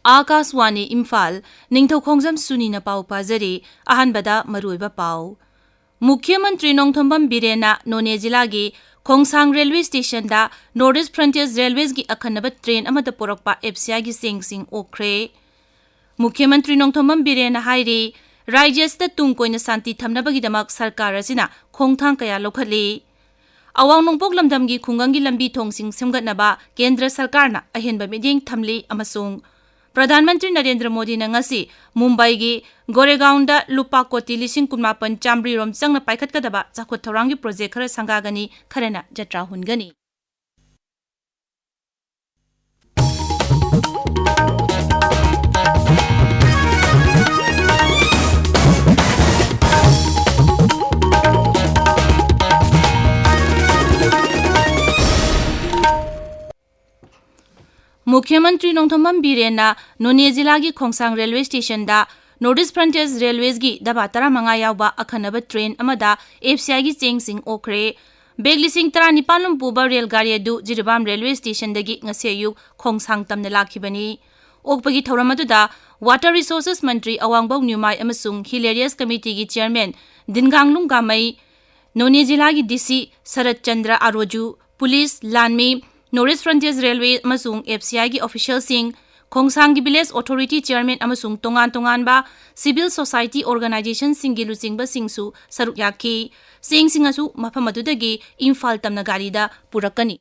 Akaswani Imphal Ningthoukhongjam Suni na pau pazari ahanbada maruiba pau. Mukhyamantri Nongthombam Birena None Jilagi Khongsang Railway Station da Northeast Frontiers Railways gi akhanaba train amada porakpa FCI gi sing okre. Mukhyamantri Nongthombam Birena hairi Rajyasta tungkoina santi thamnabagi damak sarkar asina khongthang kaya lokhali. Awang nongpok lamdam gi khungang gi lambi thongsing semgatnaba Kendra Sarkarna ahenba midyeng thamli amasung Pradhan Mantri Narendra Modi na ngasi Mumbai gi Goregaon da lupa koti 18,000 chamri rom changna paikhat kadaba chakhot thorangi project khara sangagani kharena jatra hungani. Mukhyamantri Nongthombam Birena None Jilagi Khongsang Railway Station da Northeast Frontiers Railways gi daba 15 yauba akhanaba train amada FCI gi chengsing okre. Beg lising 19 puba rail gari adu Jiribam Railway Station dagi ngase ayuk Khongsang tamna lakhibani. Okpagi thoramadu da Water Resources Mantri Awangbau Nyumai amasung Hilarious Committee gi Chairman Dinganglung Gamai, None Jilagi DC Sarat Chandra Aroju, Police Lanmi Northeast Frontiers Railway amasung FCI gi official sing Khongsang gi Village Authority Chairman amasung tongan ba Civil Society Organization singi luchingba singsu saruk yaki singasu mafamadudagi Imphal tamna garida purakani.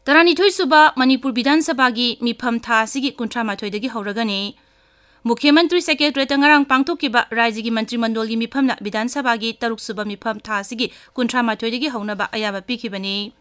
Taranithoi suba Manipur Bidhan Sabha gi mifam tha sigi kuntra mathoi dagi hauragani. Mukhyamantri Secretary tangarang pangthokiba Rajya gi Mantri Mandol gi mifamna Bidhan Sabha gi taruk suba mifam tha sigi kuntra mathoi dagi haunaba ayaba pikibani.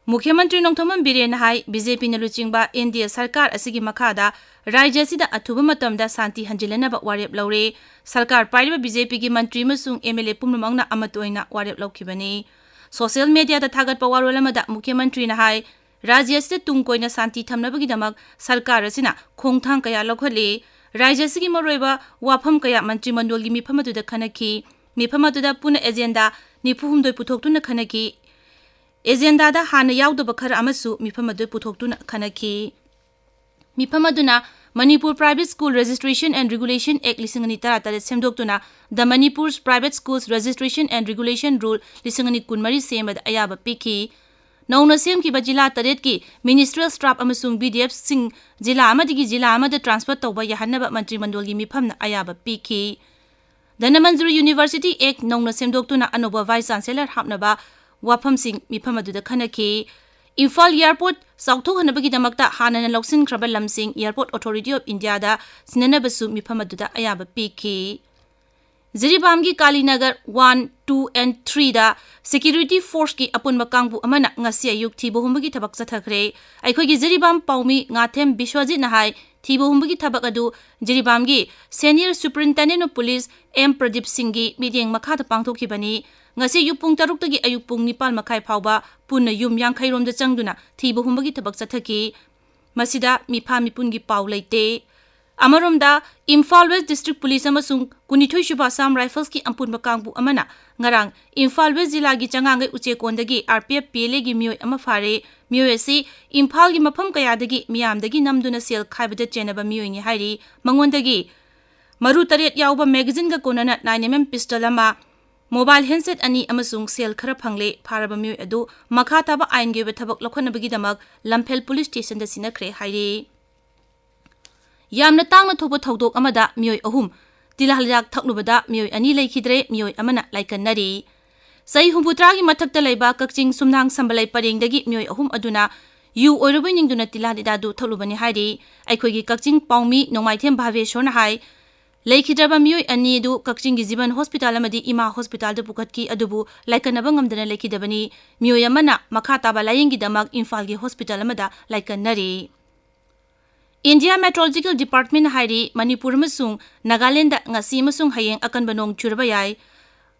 Mukhyamantri Nongthombam Birena hai BJP na luchingba India Sarkar asigi makhada Rajya sida athuba matamda santi hanjilanaba warep laure. Sarkar pariba BJP gi mantri masung MLA pumnamangna amatoina warep laukhibani. Social media da thagat pawarol amada Mukhyamantri na hai Rajya sida tungkoina santi thamnabagi damak Sarkar asina khongthang kaya lokhale. Rajya sigi maroiba wafam kaya Mantri Mandol gi mifamadu da khanaki. Mifamadu da puna agenda nipuhumdoi puthoktuna khanaki. Agenda da hana yaudaba khara amasu mifamadu puthoktuna khanaki. Mifamaduna Manipur Private School Registration and Regulation Act 2013 semdoktuna The Manipur's Private Schools Registration and Regulation Rule 2013 semad ayaba piki. Nauna semkiba jila taret ki ministerial staff amasung BDF sing jila amadigi jila amada transfer tawba yahanaba Mantri Mandol gi mifamna ayaba piki. Dhanmanjuri University Act nauna semdoktuna anoba Vice Chancellor hapnaba wafam sing mifamadu khanaki. Imphal Airport Southok hanabagi damakta hanana loksin krabal lamsing Airport Authority of India da sinanabasu mifamadu ayaba piki. Jiribam gi Kalinagar 1, 2 and 3 da security force ki apun makangbu amana ngasi ayuk thibo humbagi thabak chathakre. Aikhogi Jiribam Paumi Ngathem Bishwajit nahai thibo humbagi thabak adu Jiribam gi Senior Superintendent of Police M Pradeep Singh gi meeting makhada pangthokibani. Ngasi yupung taruk tagi ayupung nipal makai phauba punna yum yang khairom da changduna thibo humbagi thabak chathaki. Masida mifa mipungi pau leite. Amaromda Imphal West District Police amasung kunithoi shuba Assam Rifles ki ampun makangbu amana ngarang Imphal West jila gi changangai uchekondagi RPF PLA gi mioi ama fare mioi asi Imphal gi mafam kayadagi miyamdagi namduna sel khaibada chenaba mioi ni hairi mangondagi maru taret yauba magazine ga konana 9mm pistol ama mobile handset ani amasung sel khara phangle pharaba mioi adu makha taba ain ge thabak lokhanabagi damak Lamphel Police Station da sinakre hairi. Yamna tangna thoba thodok amada mioi ahum tilahalyak thaknubada mioi ani leikhidre mioi amana laikannari. Sai humputra gi mathakta leiba kakching sumnang sambalai parengdagi mioi ahum aduna yu oiroboi ningduna tilalida du thaklubani hairi. Aikhogi kakching Paumi Nongmaithem Bhaveshwar na hai leikidraba mioi ani du kakching gi Jiban Hospital amadi Ima Hospital da pukatki adubu laikannaba ngamdana leikidabani mioi amana makha taba layingi damak Imphal gi hospital amada laikannari. India Meteorological Department hairi Manipur masung Nagaland da ngasi masung hayeng akan banong churbayai.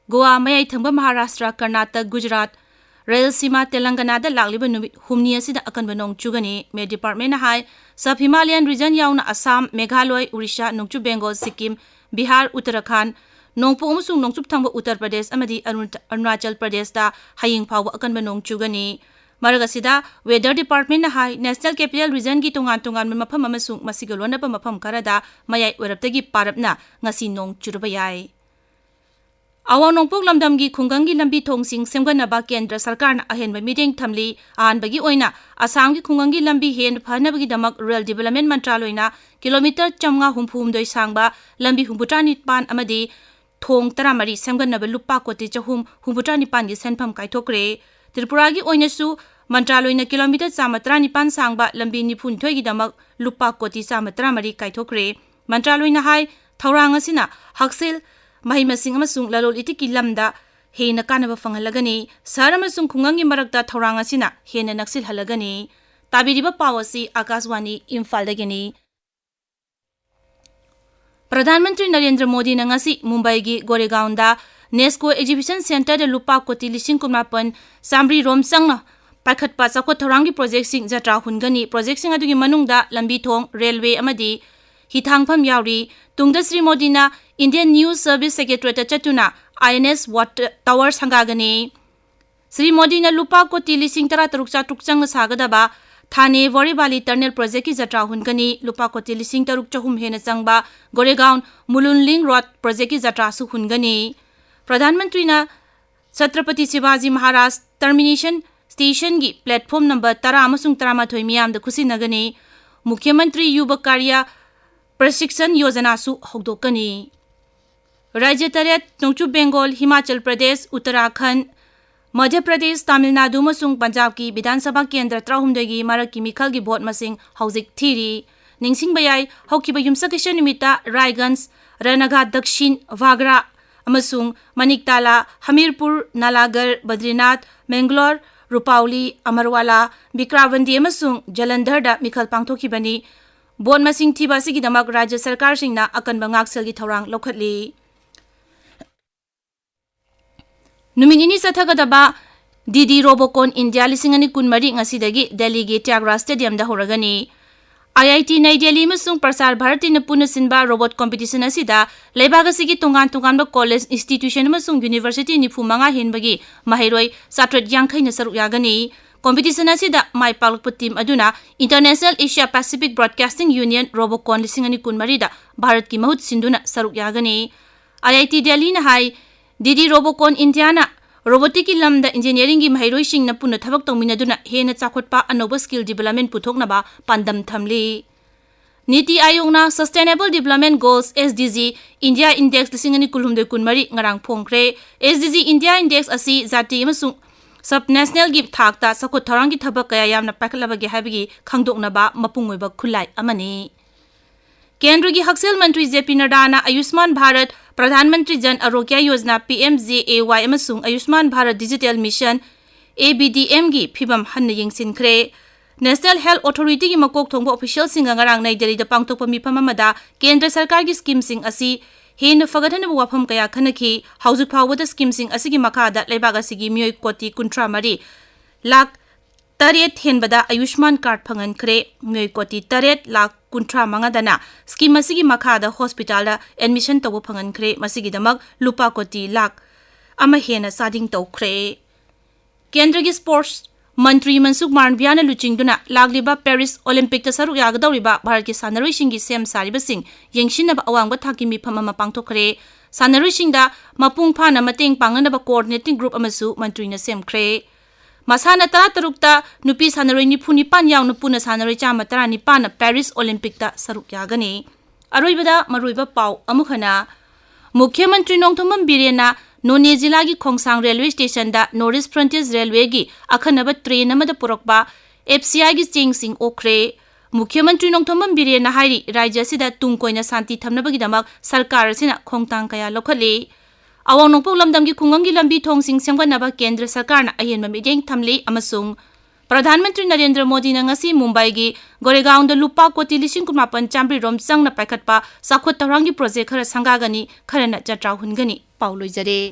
Goa mayai thangba Maharashtra, Karnataka, Gujarat, Rayalaseema, Telangana da lagliba numit humni asida akan banong chugani. Met Department hai Sub Himalayan region yauna Assam, Meghalaya, Odisha, Nongchup Bengal, Sikkim, Bihar, Uttarakhand, Nongpo amasung Nongchup thangba Uttar Pradesh amadi Arunachal Pradesh da hayeng phawba akan banong chugani. Maragasida, Weather Department na hai National Capital Region ki tungan mafam amasung masigalona pa mafam karada mayay weraptagi parap na ngasi nong churubayay. Awang nongpok lamdamgi khunggangi lambi thongsing semganaba kendra sarkar na ahenba mideng thamli ahanbagi oina Assamgi khunggangi lambi hen phanabagi damak Rural Development Mantraloina kilometer chamnga humphumdoi sangba lambi humbutrani pan amadi thong taramari semganaba lupa koti chahum humbutrani pan gi senpham kaithokre Tripuragi oinasu Mantraloina kilometer chamatrani pan sangba lambi nifun thoi gi damak lupa koti chamatramari kaithokre Mantraloina hai thaurang asina haksel Mahimasing amasung lalol itiki lamda hena kanaba fangalagani saramasung khungangi marakta thaurang asina hena naksil halagani tabiriba pawasi Akashwani Imphal dagini Pradhan Mantri Narendra Modi na ngasi Mumbai gi Goregaon da Nesco Exhibition Center da lupa koti lising kumapan Samri Romsang na pakhatpa chakot thaurang gi project sing jatra hungani project sing adugi manungda lambi thong railway amadi hithangpham yauri tungda Sri Modi na Indian News Service Secretariat chatuna INS Water Tower sangagani Sri Modi na lupa koti lising tara tarukcha tukchang sagadaba Thane Voribali Tunnel Project ki jatra hungani lupa koti lising taruk chahum hena changba Goregaon Mulunling Road Project ki jatra su hungani Pradhan Mantri na Chhatrapati Shivaji Maharaj Termination Station gi platform number 10 amasung 13 miyam da khusinagani Mukhyamantri Yuva Karya Prashikshan Yojana su hogdokani Rajya Taret Nongchu Bengal Himachal Pradesh Uttarakhand Madhya Pradesh Tamil Nadu masung Punjab ki Vidhan Sabha Kendra Trahumdagi Marakki Mikhal gi vote masing haujik thiri Ningsing bayai haukiba yumsakisha nimita Raiganj Ranaghat Dakshin Vagra amasung Maniktala Hamirpur Nalagar Badrinath Mangalore Rupauli Amarwala Bikravandi amasung Jalandhar da Mikhal pangthokibani Bon masing thiba sigi damak Rajya Sarkar singna akanba ngaksel gi thaurang lokhatli Numinini sathagadaba Didi Robocon India lisingani kunmari ngasidagi Delhi gi Tyagras Stadium da horagani IIT Nai Delhi masung Prasar Bharati na punasinba robot competition asida leibaga sigi tungan ba college institution masung university ni phumanga hinbagi mahiroi satret yangkhai na saruk yagani competition asida mai palakpa team aduna International Asia Pacific Broadcasting Union Robocon lisingani kunmari da Bharat ki mahut sinduna saruk yagani IIT Delhi na hai Didi Robocon India na robotic lamda engineering gi mahairoi sing na puna thabak tongminaduna hena chakhotpa anoba skill development puthoknaba pandam thamli Niti Aayog na Sustainable Development Goals SDG India Index lisingani kulhumdoi kunmari ngarang phongkre SDG India Index asi jati amasung subnational gi thakta sakot tharang gi thabak kaya yamna pakhlaba gi habigi khangdoknaba mapungoiba khulai amani Kendra ki Haksel Mantri JP Nadda na Ayushman Bharat Pradhan Mantri Jan Arogya Yojana PMJAY amasung Ayushman Bharat Digital Mission ABDM gi phibam hanna yengsinkre National Health Authority gi makok thongba official singa ngarang nai Delhi da pangtokpa mifam amada Kendra Sarkar gi scheme sing asi hen fagadhana wafam kaya khanaki haujuk phawada scheme sing asigi makhada leibaga sigi mioi koti kuntra mari lakh Taret henbada Ayushman card phangan khre mioi koti taret lakh kuntra mangadana scheme asigi makhada hospital da admission tawo phangan khre masigi damak lupa koti lakh ama hena sading taw khre Kendra gi sports Mantri Mansukh Maranviana luchingduna lagliba Paris Olympic ta saruk yagadawriba Bharat ki sanaroi singi sem sariba sing yengshinaba awangba thaki mifam ama pangthokre sanaroi singda mapung phana mateng panganaba coordinating group amasu mantri na semkhre Masana tara tarukta nupi sanaroi nifuni pan yaw nupuna sanaroi chama tara nipan Paris Olympic ta saruk yagani aroibada maroiba paw amukhana Mukhyamantri Nongthomam Birena None Jila gi Khongsang Railway Station da Northeast Frontiers Railway gi akhanaba train amada purokba FCI gi chengsing okre Mukhyamantri Nongthomam Birena hairi rajya sida tungkoina santi thamnabagi damak sarkar sina khongtang kaya lokhale Awang nongpok lamdam gi khungang gi lambi thongsing semganaba Kendra Sarkar na ahenba mideng thamle amasung Pradhan Mantri Narendra Modi na ngasi Mumbai gi Goregaon da lupa koti lising kumapan chambri romsang na paikhatpa sakhot tawrangi project khara sangagani kharana jatra hungani pauloi jare